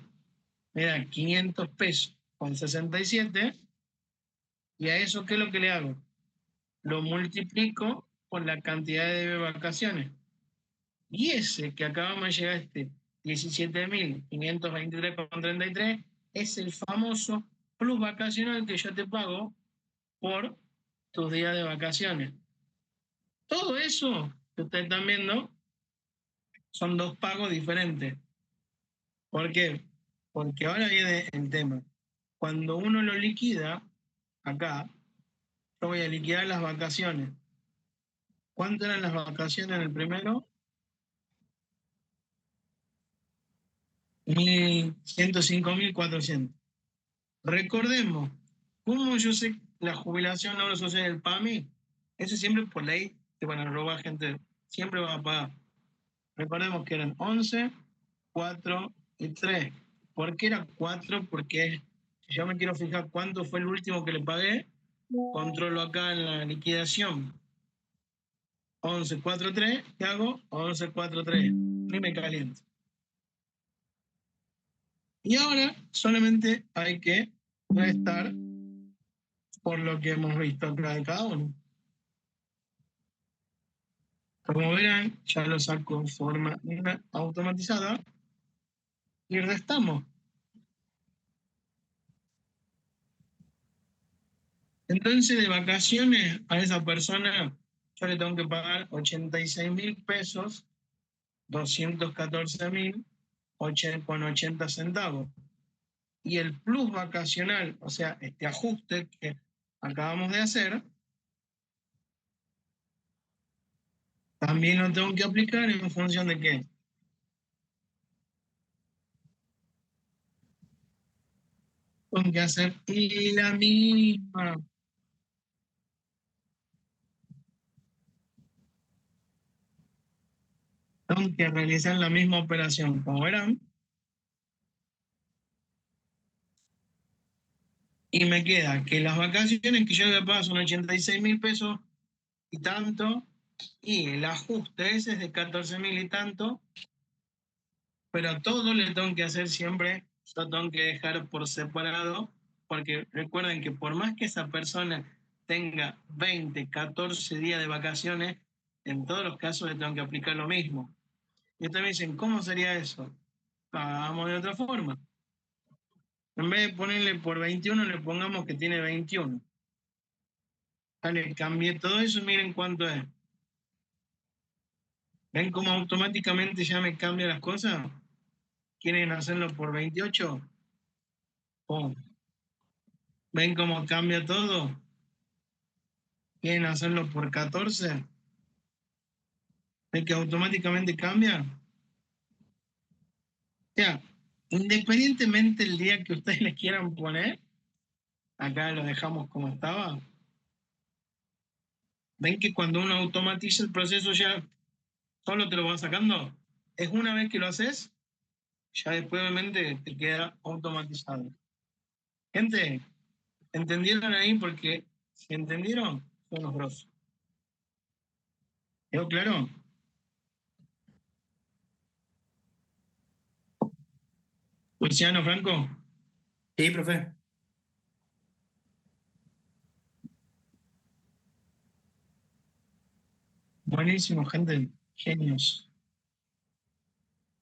Me da 500 pesos con 67, y a eso, ¿qué es lo que le hago? Lo multiplico por la cantidad de vacaciones. Y ese que acabamos de llegar, este 17.523,33, es el famoso plus vacacional que yo te pago por tus días de vacaciones. Todo eso que ustedes están viendo son dos pagos diferentes. ¿Por qué? Porque ahora viene el tema. Cuando uno lo liquida, acá, yo voy a liquidar las vacaciones. ¿Cuánto eran las vacaciones en el primero? 105.400. Recordemos, ¿cómo yo sé la jubilación no lo sucede el PAMI? Eso siempre por ley te van a robar gente, siempre va a pagar. Recordemos que eran 11, 4 y 3. ¿Por qué era 4? Porque si yo me quiero fijar cuánto fue el último que le pagué, controlo acá en la liquidación. 11, 4, 3, ¿qué hago? 11, 4, 3. Ni me caliento. Y ahora solamente hay que restar por lo que hemos visto acá de cada uno. Como verán, ya lo saco en forma automatizada y restamos. Entonces, de vacaciones a esa persona, yo le tengo que pagar 86.000 pesos, 214.000 con 80 centavos. Y el plus vacacional, o sea, este ajuste que acabamos de hacer, también lo tengo que aplicar en función de qué. Tengo que hacer la misma. Tengo que realizar la misma operación. Como verán, y me queda que las vacaciones que yo le pago son 86.000 pesos y tanto, y el ajuste ese es de 14.000 y tanto, pero todo le tengo que hacer siempre, yo tengo que dejar por separado, porque recuerden que por más que esa persona tenga 20, 14 días de vacaciones, en todos los casos le tengo que aplicar lo mismo. Y ustedes me dicen, ¿cómo sería eso? Hagamos de otra forma. En vez de ponerle por 21, le pongamos que tiene 21. Vale, cambié todo eso, miren cuánto es. ¿Ven cómo automáticamente ya me cambia las cosas? ¿Quieren hacerlo por 28? ¡Pum! ¿Ven cómo cambia todo? ¿Quieren hacerlo por 14? ¿Ven que automáticamente cambia? O sea, independientemente el día que ustedes le quieran poner, acá lo dejamos como estaba. ¿Ven que cuando uno automatiza el proceso ya solo te lo va sacando? Es una vez que lo haces, ya después obviamente te queda automatizado. Gente, ¿entendieron ahí? Porque si entendieron, son los grosos. ¿Quedó claro? Luciano Franco. Sí, profe. Buenísimo, gente. Genios.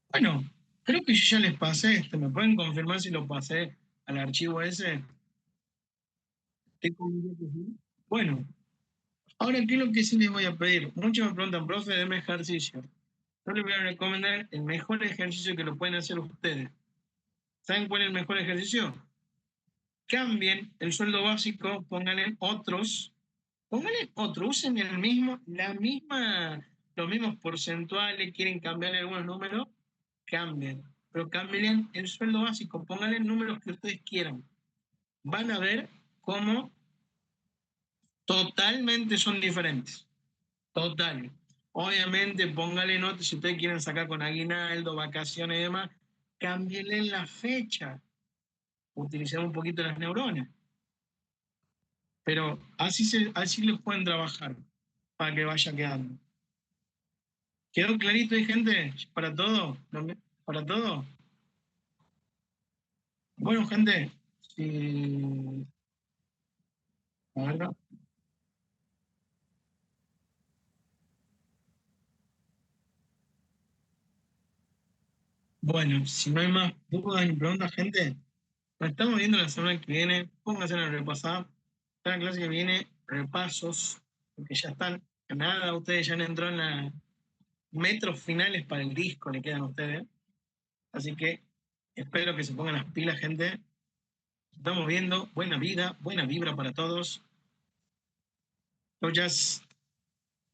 Bueno, creo que yo ya les pasé esto. ¿Me pueden confirmar si lo pasé al archivo ese? Bueno, ahora, ¿qué es lo que sí les voy a pedir? Muchos me preguntan, profe, deme ejercicio. Yo les voy a recomendar el mejor ejercicio que lo pueden hacer ustedes. ¿Saben cuál es el mejor ejercicio? Cambien el sueldo básico, pónganle otros, usen el mismo, los mismos porcentuales, quieren cambiarle algunos números, cambien, pero cambien el sueldo básico, pónganle números que ustedes quieran. Van a ver cómo totalmente son diferentes. Total. Obviamente, póngale notas si ustedes quieren sacar con aguinaldo, vacaciones y demás, cámbienle la fecha, utilicen un poquito las neuronas. Pero así los pueden trabajar para que vaya quedando. ¿Quedó clarito ahí, gente? ¿Para todo? ¿Para todo? Bueno, gente, si... a ver, Bueno, si no hay más dudas ni preguntas, gente, nos estamos viendo la semana que viene. Pónganse a repasar. La clase que viene, repasos, porque ya están a nada. Ustedes ya han entrado en las metros finales para el disco, le quedan a ustedes. Así que espero que se pongan las pilas, gente. Estamos viendo. Buena vida, buena vibra para todos. Chau,